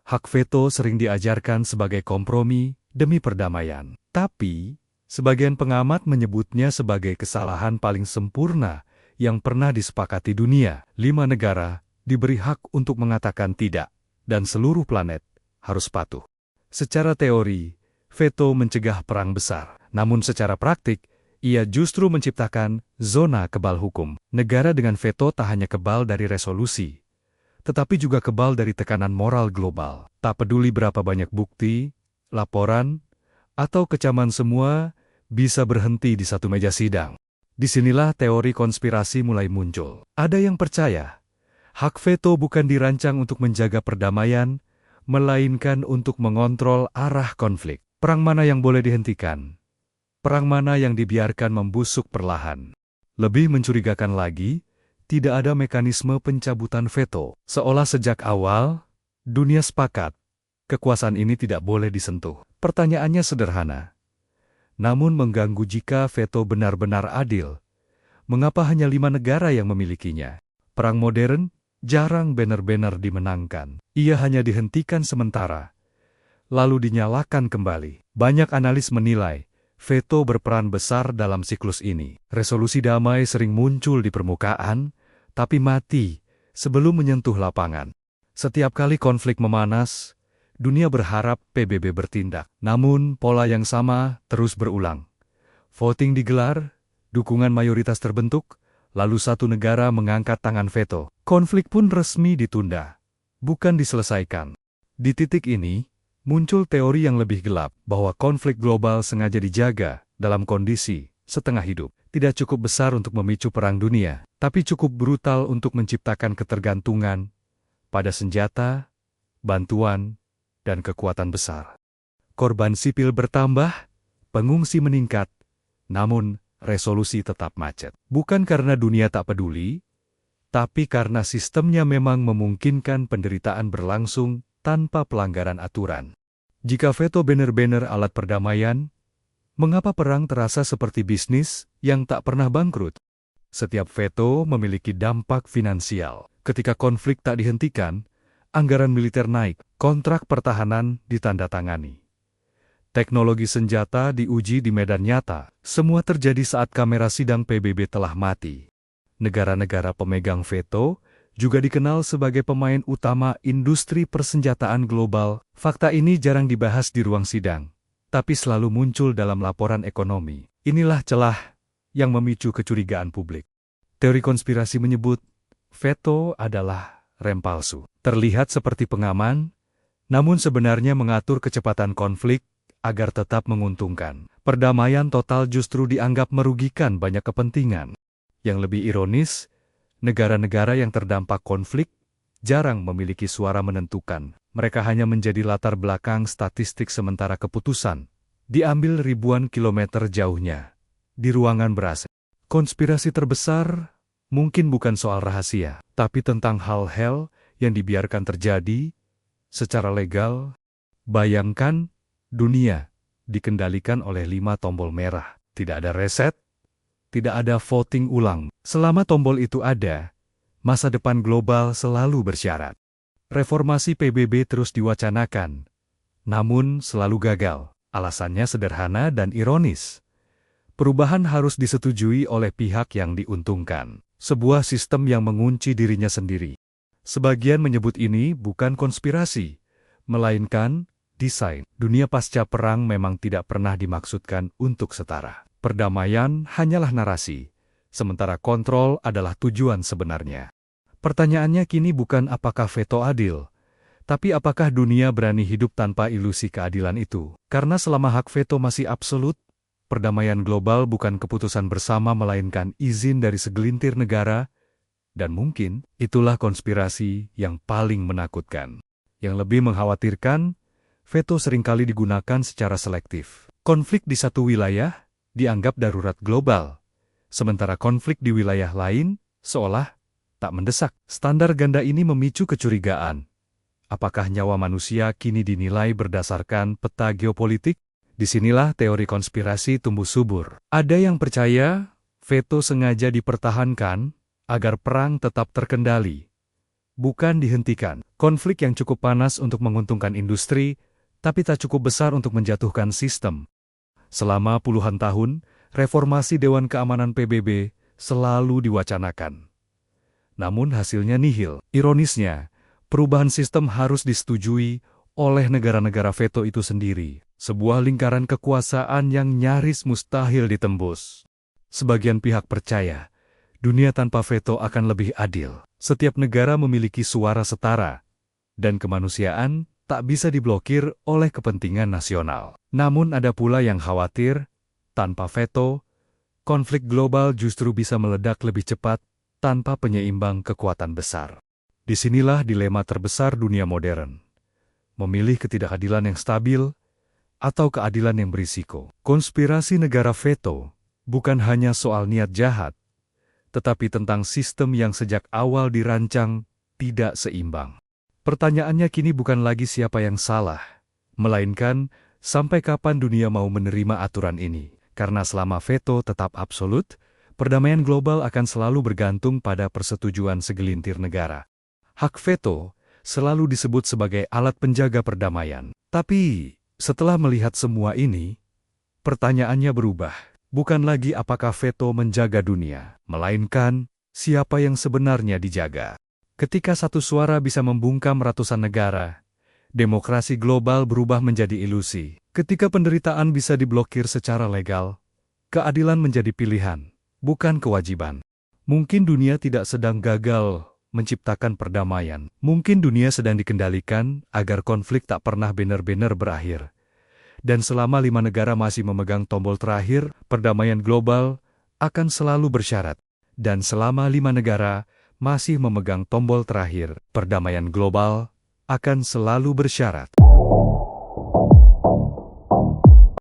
Hak veto sering diajarkan sebagai kompromi demi perdamaian. Tapi, sebagian pengamat menyebutnya sebagai kesalahan paling sempurna yang pernah disepakati dunia. 5 negara diberi hak untuk mengatakan tidak, dan seluruh planet harus patuh. Secara teori, veto mencegah perang besar. Namun secara praktik, ia justru menciptakan zona kebal hukum. Negara dengan veto tak hanya kebal dari resolusi, tetapi juga kebal dari tekanan moral global. Tak peduli berapa banyak bukti, laporan, atau kecaman, semua bisa berhenti di satu meja sidang. Disinilah teori konspirasi mulai muncul. Ada yang percaya, hak veto bukan dirancang untuk menjaga perdamaian, melainkan untuk mengontrol arah konflik. Perang mana yang boleh dihentikan? Perang mana yang dibiarkan membusuk perlahan? Lebih mencurigakan lagi, tidak ada mekanisme pencabutan veto. Seolah sejak awal, dunia sepakat, kekuasaan ini tidak boleh disentuh. Pertanyaannya sederhana, namun mengganggu. Jika veto benar-benar adil, mengapa hanya 5 negara yang memilikinya? Perang modern jarang benar-benar dimenangkan. Ia hanya dihentikan sementara, lalu dinyalakan kembali. Banyak analis menilai, veto berperan besar dalam siklus ini. Resolusi damai sering muncul di permukaan, tapi mati sebelum menyentuh lapangan. Setiap kali konflik memanas, dunia berharap PBB bertindak. Namun, pola yang sama terus berulang. Voting digelar, dukungan mayoritas terbentuk, lalu satu negara mengangkat tangan veto. Konflik pun resmi ditunda, bukan diselesaikan. Di titik ini, muncul teori yang lebih gelap, bahwa konflik global sengaja dijaga dalam kondisi setengah hidup. Tidak cukup besar untuk memicu perang dunia, tapi cukup brutal untuk menciptakan ketergantungan pada senjata, bantuan, dan kekuatan besar. Korban sipil bertambah, pengungsi meningkat, namun resolusi tetap macet. Bukan karena dunia tak peduli, tapi karena sistemnya memang memungkinkan penderitaan berlangsung tanpa pelanggaran aturan. Jika veto benar-benar alat perdamaian, mengapa perang terasa seperti bisnis yang tak pernah bangkrut? Setiap veto memiliki dampak finansial. Ketika konflik tak dihentikan, anggaran militer naik, kontrak pertahanan ditandatangani. Teknologi senjata diuji di medan nyata. Semua terjadi saat kamera sidang PBB telah mati. Negara-negara pemegang veto juga dikenal sebagai pemain utama industri persenjataan global. Fakta ini jarang dibahas di ruang sidang, tapi selalu muncul dalam laporan ekonomi. Inilah celah yang memicu kecurigaan publik. Teori konspirasi menyebut veto adalah rem palsu. Terlihat seperti pengaman, namun sebenarnya mengatur kecepatan konflik agar tetap menguntungkan. Perdamaian total justru dianggap merugikan banyak kepentingan. Yang lebih ironis, negara-negara yang terdampak konflik jarang memiliki suara menentukan. Mereka hanya menjadi latar belakang statistik, sementara keputusan diambil ribuan kilometer jauhnya, di ruangan ber-AC. Konspirasi terbesar mungkin bukan soal rahasia, tapi tentang hal-hal yang dibiarkan terjadi secara legal. Bayangkan, dunia dikendalikan oleh 5 tombol merah. Tidak ada reset, tidak ada voting ulang. Selama tombol itu ada, masa depan global selalu bersyarat. Reformasi PBB terus diwacanakan, namun selalu gagal. Alasannya sederhana dan ironis. Perubahan harus disetujui oleh pihak yang diuntungkan. Sebuah sistem yang mengunci dirinya sendiri. Sebagian menyebut ini bukan konspirasi, melainkan desain. Dunia pasca perang memang tidak pernah dimaksudkan untuk setara. Perdamaian hanyalah narasi, sementara kontrol adalah tujuan sebenarnya. Pertanyaannya kini bukan apakah veto adil, tapi apakah dunia berani hidup tanpa ilusi keadilan itu. Karena selama hak veto masih absolut, perdamaian global bukan keputusan bersama melainkan izin dari segelintir negara, dan mungkin itulah konspirasi yang paling menakutkan. Yang lebih mengkhawatirkan, veto seringkali digunakan secara selektif. Konflik di satu wilayah dianggap darurat global, sementara konflik di wilayah lain seolah tak mendesak. Standar ganda ini memicu kecurigaan. Apakah nyawa manusia kini dinilai berdasarkan peta geopolitik? Disinilah teori konspirasi tumbuh subur. Ada yang percaya veto sengaja dipertahankan agar perang tetap terkendali, bukan dihentikan. Konflik yang cukup panas untuk menguntungkan industri, tapi tak cukup besar untuk menjatuhkan sistem. Selama puluhan tahun, reformasi Dewan Keamanan PBB selalu diwacanakan. Namun hasilnya nihil. Ironisnya, perubahan sistem harus disetujui oleh negara-negara veto itu sendiri, sebuah lingkaran kekuasaan yang nyaris mustahil ditembus. Sebagian pihak percaya, dunia tanpa veto akan lebih adil. Setiap negara memiliki suara setara, dan kemanusiaan tak bisa diblokir oleh kepentingan nasional. Namun ada pula yang khawatir, tanpa veto, konflik global justru bisa meledak lebih cepat tanpa penyeimbang kekuatan besar. Disinilah dilema terbesar dunia modern. Memilih ketidakadilan yang stabil atau keadilan yang berisiko. Konspirasi negara veto bukan hanya soal niat jahat, tetapi tentang sistem yang sejak awal dirancang tidak seimbang. Pertanyaannya kini bukan lagi siapa yang salah, melainkan sampai kapan dunia mau menerima aturan ini. Karena selama veto tetap absolut, perdamaian global akan selalu bergantung pada persetujuan segelintir negara. Hak veto selalu disebut sebagai alat penjaga perdamaian. Tapi, setelah melihat semua ini, pertanyaannya berubah. Bukan lagi apakah veto menjaga dunia, melainkan siapa yang sebenarnya dijaga. Ketika satu suara bisa membungkam ratusan negara, demokrasi global berubah menjadi ilusi. Ketika penderitaan bisa diblokir secara legal, keadilan menjadi pilihan, bukan kewajiban. Mungkin dunia tidak sedang gagal menciptakan perdamaian. Mungkin dunia sedang dikendalikan agar konflik tak pernah benar-benar berakhir. Dan selama 5 negara masih memegang tombol terakhir, perdamaian global akan selalu bersyarat. Dan selama 5 negara masih memegang tombol terakhir, perdamaian global akan selalu bersyarat.